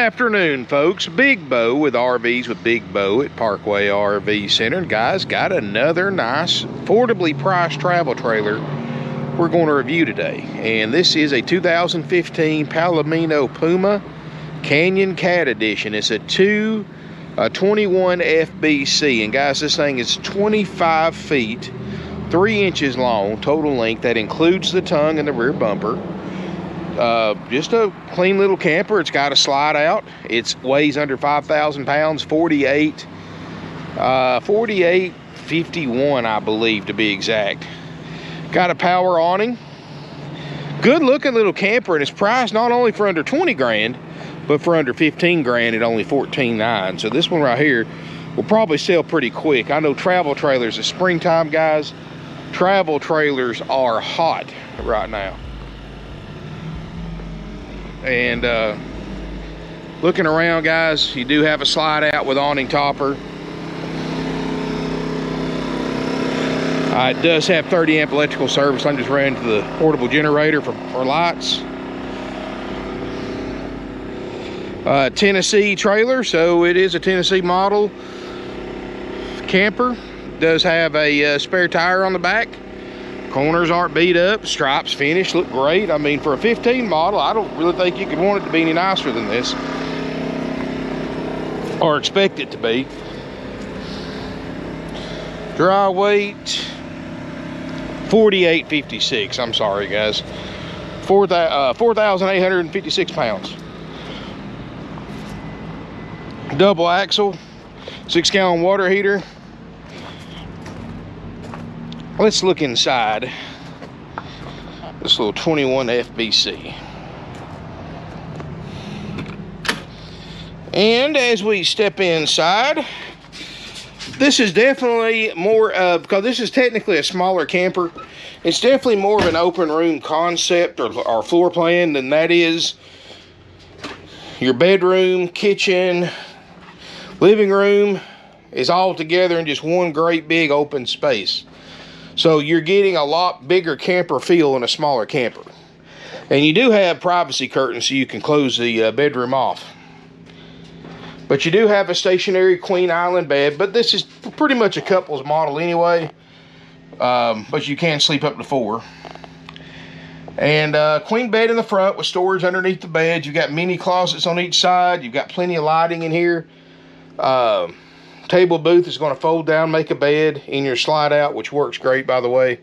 afternoon, folks. Big Bo with RVs with Big Bo at Parkway RV Center. And guys, got another nice, affordably priced travel trailer we're going to review today. And this is a 2015 Palomino Puma Canyon Cat Edition. It's a 21 FBC. And guys, this thing is 25 feet, 3 inches long, total length. That includes the tongue and the rear bumper. Just a clean little camper. It's got a slide out. It weighs under 5,000 pounds, 4851, I believe, to be exact. Got a power awning. Good looking little camper, and it's priced not only for under 20 grand, but for under 15 grand at only 14.9. So this one right here will probably sell pretty quick. I know travel trailers, it's springtime, guys. Travel trailers are hot right now. And looking around, guys, you do have a slide out with awning topper. It does have 30 amp electrical service. I'm just running to the portable generator for lights. Tennessee trailer, so it is a Tennessee model camper. Does have a spare tire on the back. Corners aren't beat up, stripes finished, look great. I mean, for a 15 model, I don't really think you could want it to be any nicer than this, or expect it to be. Dry weight 4856. I'm sorry, guys. 4,856 pounds. Double axle, 6-gallon water heater. Let's look inside this little 21 FBC. And as we step inside, this is definitely more, because this is technically a smaller camper, it's definitely more of an open room concept or floor plan than that is. Your bedroom, kitchen, living room is all together in just one great big open space. So you're getting a lot bigger camper feel in a smaller camper. And you do have privacy curtains so you can close the bedroom off. But you do have a stationary queen island bed, but this is pretty much a couple's model anyway. But you can sleep up to 4. And queen bed in the front with storage underneath the bed. You've got mini closets on each side. You've got plenty of lighting in here. Table booth is going to fold down, make a bed in your slide out, which works great, by the way.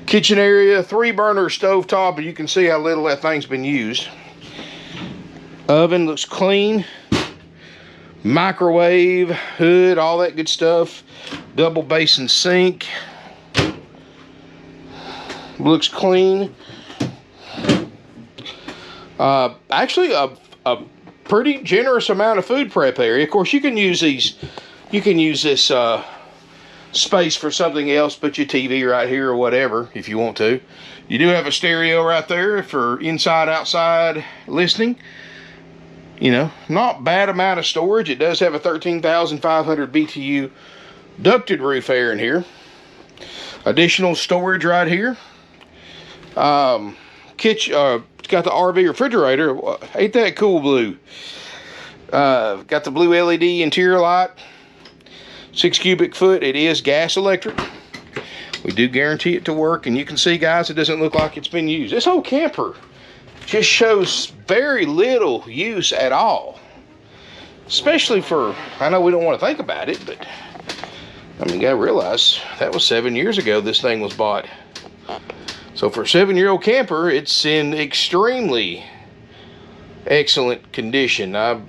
Kitchen area, 3-burner stovetop, and you can see how little that thing's been used. Oven looks clean. Microwave, hood, all that good stuff. Double basin sink. Looks clean. Actually a pretty generous amount of food prep area. Of course, you can use these, you can use this space for something else, put your TV right here or whatever if you want to. You do have a stereo right there for inside outside listening. You know, not bad amount of storage. It does have a 13,500 BTU ducted roof air in here. Additional storage right here. Kitchen, it's got the RV refrigerator. Ain't that cool, blue? Got the blue LED interior light. 6 cubic foot. It is gas electric. We do guarantee it to work, and you can see, guys, it doesn't look like it's been used. This whole camper just shows very little use at all. Especially for, I know we don't want to think about it, but I mean, you gotta realize that was 7 years ago this thing was bought. So for a 7-year-old camper, it's in extremely excellent condition. Like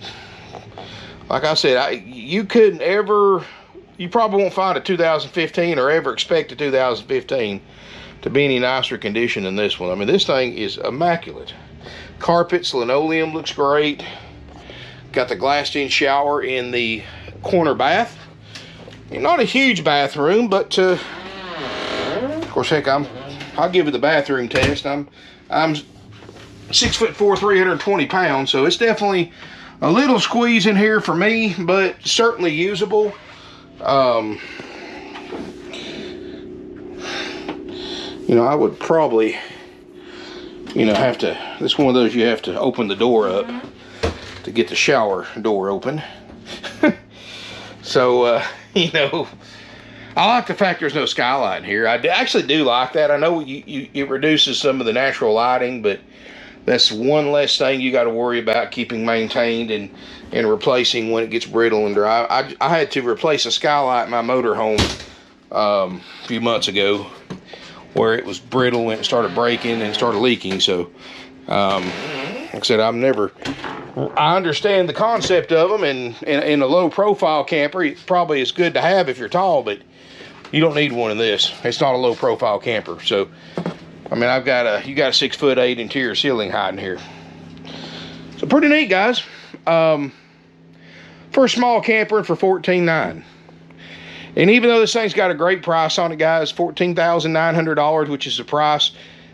I said, you couldn't ever, you probably won't find a 2015 or ever expect a 2015 to be any nicer condition than this one. I mean, this thing is immaculate. Carpets, linoleum looks great. Got the glassed-in shower in the corner bath. Not a huge bathroom, but of course, heck, I'll give you the bathroom test. I'm 6'4", 320 pounds, so it's definitely a little squeeze in here for me, but certainly usable. You know, I would probably you know, this is one of those you have to open the door up to get the shower door open. So, you know, I like the fact there's no skylight in here. I actually do like that. I know it reduces some of the natural lighting, but that's one less thing you got to worry about keeping maintained and replacing when it gets brittle and dry. I had to replace a skylight in my motorhome a few months ago, where it was brittle and it started breaking and started leaking. So, like I said, I understand the concept of them, and in a low profile camper, it probably is good to have if you're tall, but you don't need one of this. It's not a low profile camper. So, I mean, you got a 6'8" interior ceiling height in here. So pretty neat, guys. For a small camper and for $14,900. And even though this thing's got a great price on it, guys, $14,900, which is the price,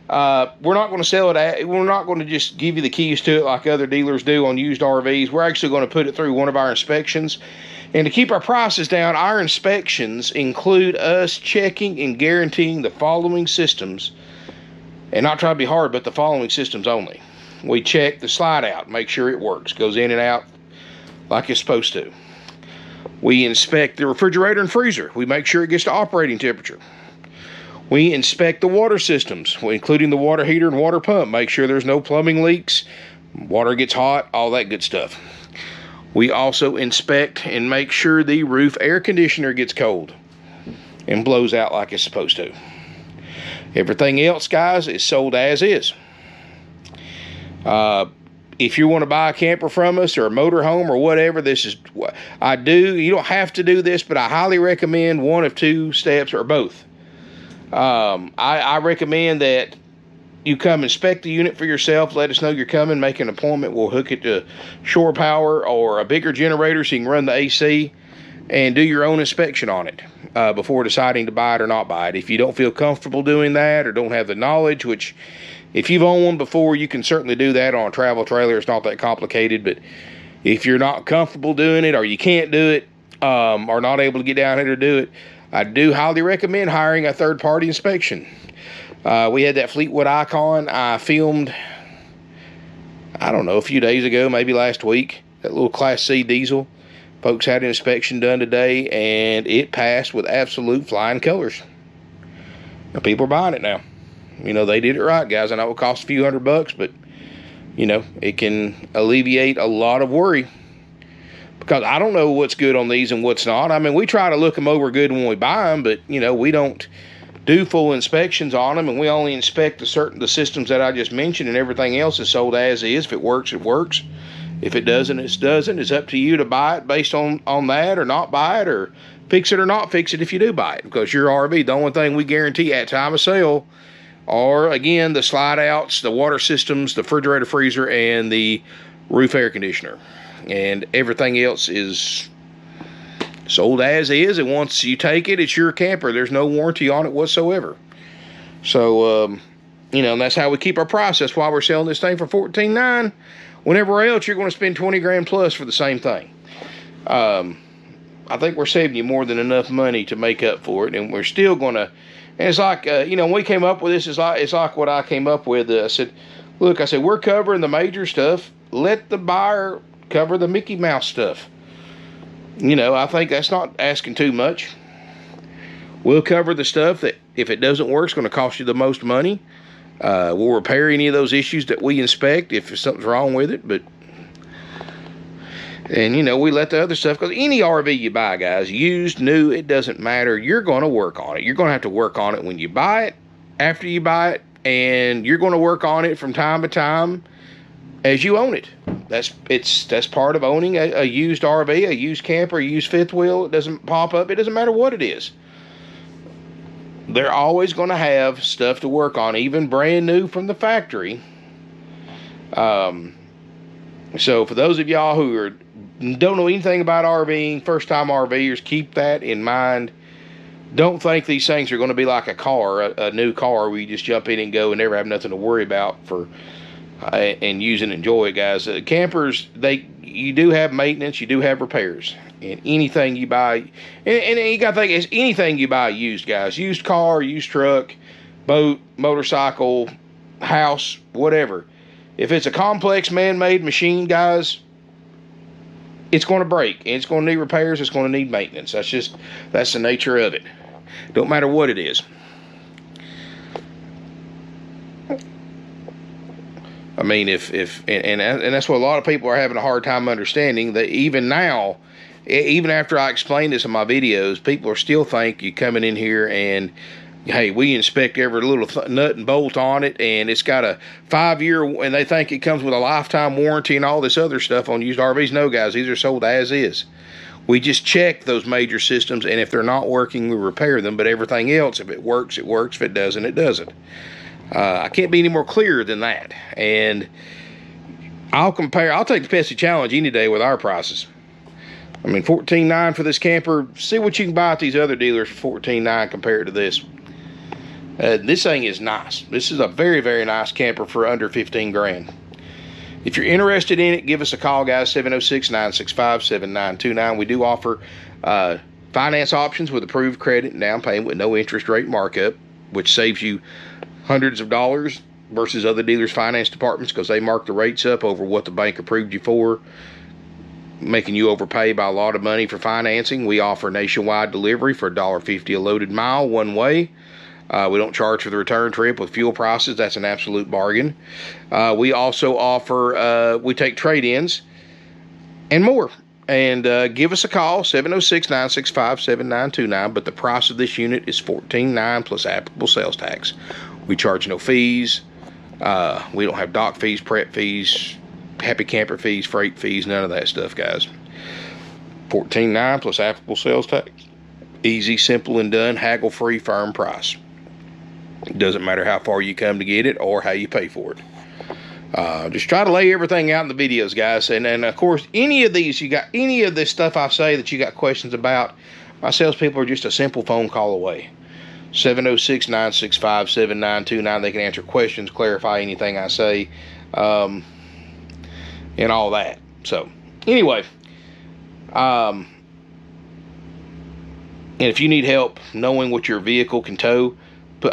we're not going to sell it. We're not going to just give you the keys to it like other dealers do on used RVs. We're actually going to put it through one of our inspections. And to keep our prices down, our inspections include us checking and guaranteeing the following systems. And not try to be hard, but the following systems only. We check the slide out, make sure it works, goes in and out like it's supposed to. We inspect the refrigerator and freezer. We make sure it gets to operating temperature. We inspect the water systems, including the water heater and water pump. Make sure there's no plumbing leaks, water gets hot, all that good stuff. We also inspect and make sure the roof air conditioner gets cold and blows out like it's supposed to. Everything else, guys, is sold as is. If you want to buy a camper from us or a motorhome or whatever, this is what I do. You don't have to do this, but I highly recommend one of two steps or both. I recommend that you come inspect the unit for yourself. Let us know you're coming. Make an appointment. We'll hook it to shore power or a bigger generator so you can run the AC and do your own inspection on it before deciding to buy it or not buy it. If you don't feel comfortable doing that or don't have the knowledge, which if you've owned one before, you can certainly do that on a travel trailer. It's not that complicated. But if you're not comfortable doing it or you can't do it or not able to get down here to do it, I do highly recommend hiring a third-party inspection. We had that Fleetwood Icon I filmed, I don't know, a few days ago, maybe last week, that little Class C diesel. Folks had an inspection done today, and it passed with absolute flying colors. Now, people are buying it now. You know, they did it right, guys. I know it costs a few $100, but, you know, it can alleviate a lot of worry. Because I don't know what's good on these and what's not. I mean, we try to look them over good when we buy them, but, you know, we don't do full inspections on them, and we only inspect the systems that I just mentioned, and everything else is sold as is. If it works, it works. If it doesn't, it doesn't. It's up to you to buy it based on that, or not buy it, or fix it or not fix it if you do buy it. Because your RV, the only thing we guarantee at time of sale are, again, the slide outs, the water systems, the refrigerator, freezer, and the roof air conditioner. And everything else is sold as is, and once you take it, it's your camper. There's no warranty on it whatsoever. So, you know, and that's how we keep our price. That's why we're selling this thing for $14,900. Whenever else, you're going to spend 20 grand plus for the same thing. I think we're saving you more than enough money to make up for it, and we're still going to. And it's like, you know, when we came up with this, it's like what I came up with. I said, look, we're covering the major stuff. Let the buyer cover the Mickey Mouse stuff. You know, I think that's not asking too much. We'll cover the stuff that, if it doesn't work, it's going to cost you the most money. We'll repair any of those issues that we inspect if something's wrong with it. And, you know, we let the other stuff, because any RV you buy, guys, used, new, it doesn't matter. You're going to work on it. You're going to have to work on it when you buy it, after you buy it, and you're going to work on it from time to time as you own it. That's part of owning a used RV, a used camper, a used fifth wheel. It doesn't pop up. It doesn't matter what it is. They're always going to have stuff to work on, even brand new from the factory. So for those of y'all who don't know anything about RVing, first-time RVers, keep that in mind. Don't think these things are going to be like a car, a new car where you just jump in and go and never have nothing to worry about for and use and enjoy it, guys. Campers, you do have maintenance, you do have repairs, and anything you buy, and you got to think, it's anything you buy used, guys. Used car, used truck, boat, motorcycle, house, whatever. If it's a complex man-made machine, guys, it's going to break. And it's going to need repairs. It's going to need maintenance. That's the nature of it. Don't matter what it is. I mean, and that's what a lot of people are having a hard time understanding, that even now, even after I explain this in my videos, people are still think you coming in here and, hey, we inspect every little nut and bolt on it, and it's got a 5-year, and they think it comes with a lifetime warranty and all this other stuff on used RVs. No, guys, these are sold as is. We just check those major systems, and if they're not working, we repair them. But everything else, if it works, it works. If it doesn't, it doesn't. I can't be any more clear than that. And I'll take the Pepsi Challenge any day with our prices. I mean, $14,900 for this camper. See what you can buy at these other dealers for $14,900 compared to this. This thing is nice. This is a very, very nice camper for under 15 grand. If you're interested in it, give us a call, guys. 706-965-7929. We do offer finance options with approved credit and down payment with no interest rate markup, which saves you hundreds of dollars versus other dealers' finance departments, because they mark the rates up over what the bank approved you for, making you overpay by a lot of money for financing. We offer nationwide delivery for $1.50 a loaded mile one way. We don't charge for the return trip with fuel prices. That's an absolute bargain. We also offer, we take trade-ins and more. And give us a call, 706-965-7929. But the price of this unit is $14,900 plus applicable sales tax. We charge no fees. We don't have dock fees, prep fees, happy camper fees, freight fees, none of that stuff, guys. $14,900 plus applicable sales tax. Easy, simple, and done. Haggle-free, firm price. It doesn't matter how far you come to get it or how you pay for it. Just try to lay everything out in the videos, guys. And of course, any of this stuff I say that you got questions about, my salespeople are just a simple phone call away. 706-965-7929. They can answer questions, clarify anything I say, and all that. So, anyway, and if you need help knowing what your vehicle can tow,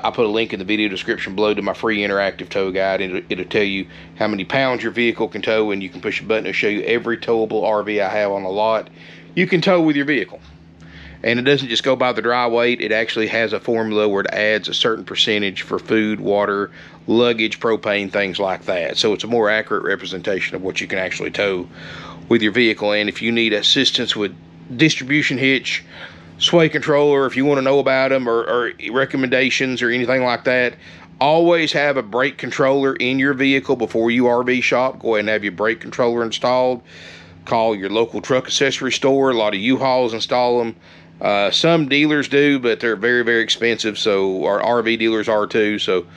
I put a link in the video description below to my free interactive tow guide. It'll tell you how many pounds your vehicle can tow, and you can push a button to show you every towable RV I have on the lot you can tow with your vehicle. And it doesn't just go by the dry weight. It actually has a formula where it adds a certain percentage for food, water, luggage, propane, things like that. So it's a more accurate representation of what you can actually tow with your vehicle. And if you need assistance with distribution hitch, sway controller, if you want to know about them, or recommendations or anything like that, always have a brake controller in your vehicle before you RV shop. Go ahead and have your brake controller installed. Call your local truck accessory store. A lot of U-Hauls install them. Some dealers do, but they're very, very expensive. So our RV dealers are too. So,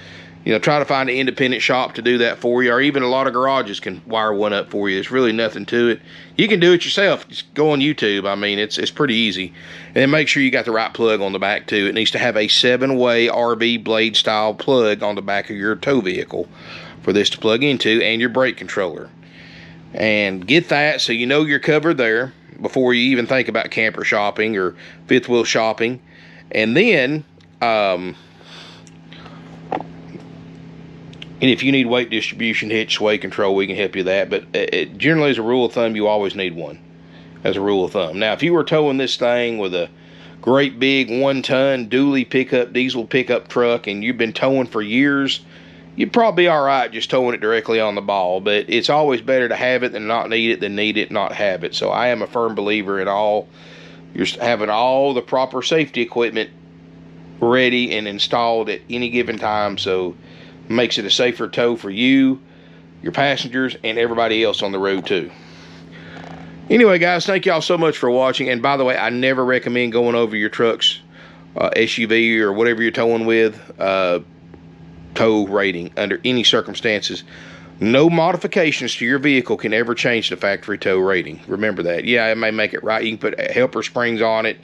try to find an independent shop to do that for you, or even a lot of garages can wire one up for you. There's really nothing to it. You can do it yourself. Just go on YouTube. I mean, it's pretty easy. And then make sure you got the right plug on the back too. It needs to have a 7-way RV blade style plug on the back of your tow vehicle for this to plug into, and your brake controller. And get that so you know you're covered there before you even think about camper shopping or fifth wheel shopping. And then, and if you need weight distribution, hitch, sway control, we can help you with that. But generally, as a rule of thumb, you always need one, as a rule of thumb. Now, if you were towing this thing with a great big 1-ton dually pickup, diesel pickup truck, and you've been towing for years, you'd probably be all right just towing it directly on the ball. But it's always better to have it than not need it, than need it, not have it. So I am a firm believer in you're having all the proper safety equipment ready and installed at any given time. So makes it a safer tow for you, your passengers, and everybody else on the road too. Anyway, guys, thank y'all so much for watching. And by the way, I never recommend going over your truck's SUV or whatever you're towing with tow rating under any circumstances. No modifications to your vehicle can ever change the factory tow rating. Remember that. Yeah, it may make it right. You can put helper springs on it,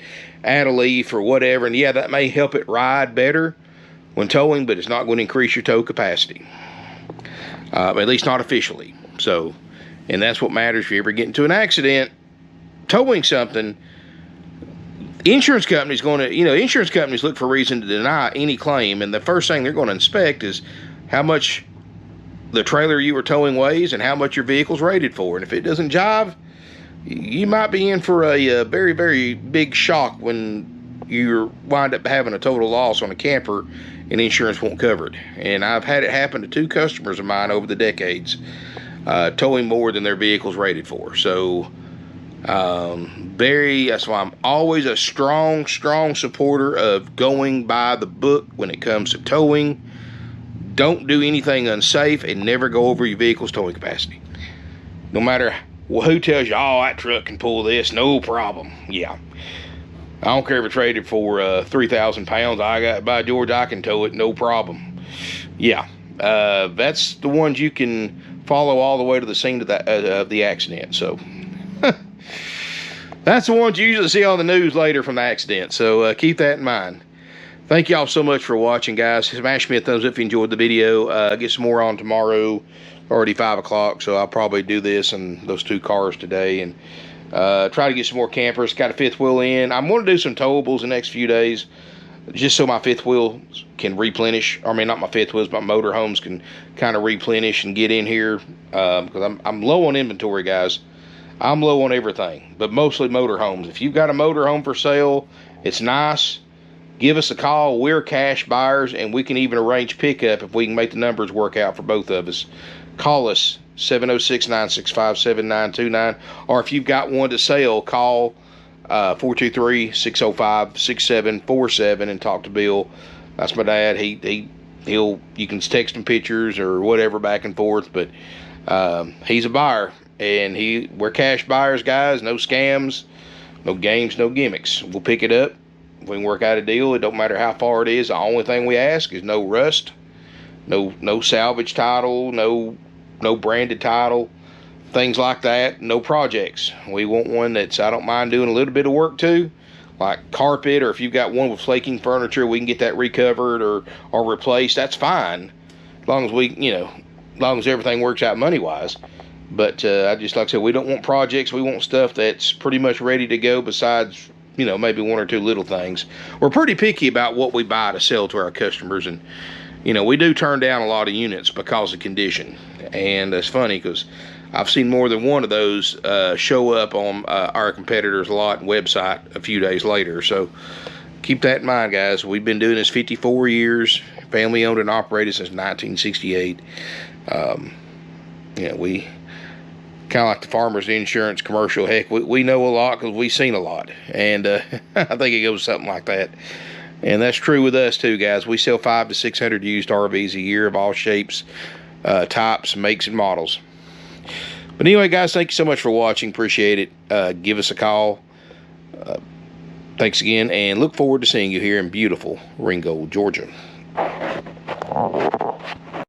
add a leaf or whatever, and yeah, that may help it ride better when towing, but it's not going to increase your tow capacity, at least not officially. So, and that's what matters. If you ever get into an accident towing something, insurance companies insurance companies look for a reason to deny any claim, and the first thing they're going to inspect is how much the trailer you were towing weighs and how much your vehicle's rated for. And if it doesn't jive, you might be in for a very, very big shock when you wind up having a total loss on a camper and insurance won't cover it. And I've had it happen to 2 customers of mine over the decades, towing more than their vehicle's rated for. So that's why I'm always a strong supporter of going by the book when it comes to towing. Don't do anything unsafe, and never go over your vehicle's towing capacity. No matter who tells you, oh, that truck can pull this, no problem. Yeah. I don't care if it's rated for 3,000 pounds. By George, I can tow it, no problem. Yeah. That's the ones you can follow all the way to the scene of the accident. So that's the ones you usually see on the news later from the accident. So keep that in mind. Thank y'all so much for watching, guys. Smash me a thumbs up if you enjoyed the video. Get some more on tomorrow. Already 5 o'clock, so I'll probably do this and those 2 cars today, and try to get some more campers. Got a 5th wheel in. I'm going to do some towables the next few days, just so my 5th wheel can replenish. I mean, not my 5th wheels, but my motorhomes can kind of replenish and get in here, because I'm low on inventory, guys. I'm low on everything, but mostly motorhomes. If you've got a motorhome for sale, it's nice, give us a call. We're cash buyers, and we can even arrange pickup if we can make the numbers work out for both of us. Call us, 706-965-7929. Or if you've got one to sell, call 423-605-6747 and talk to Bill. That's my dad. You can text him pictures or whatever back and forth, but he's a buyer, and we're cash buyers, guys. No scams, no games, no gimmicks. We'll pick it up. If we can work out a deal, it don't matter how far it is. The only thing we ask is no rust, no salvage title, no branded title, things like that. No projects. We want one that's, I don't mind doing a little bit of work to, like carpet, or if you've got one with flaking furniture, we can get that recovered or replaced. That's fine, as long as as long as everything works out money wise. But I just, like I said, we don't want projects. We want stuff that's pretty much ready to go, besides maybe 1 or 2 little things. We're pretty picky about what we buy to sell to our customers, and we do turn down a lot of units because of condition. And it's funny because I've seen more than one of those show up on our competitor's lot and website a few days later. So keep that in mind, guys. We've been doing this 54 years, family owned and operated since 1968. We kind of like the farmer's insurance commercial. Heck, we know a lot because we've seen a lot. And I think it goes something like that. And that's true with us too, guys. We sell 500 to 600 used RVs a year of all shapes, types, makes, and models. But anyway, guys, thank you so much for watching. Appreciate it. Give us a call. Thanks again, and look forward to seeing you here in beautiful Ringgold, Georgia.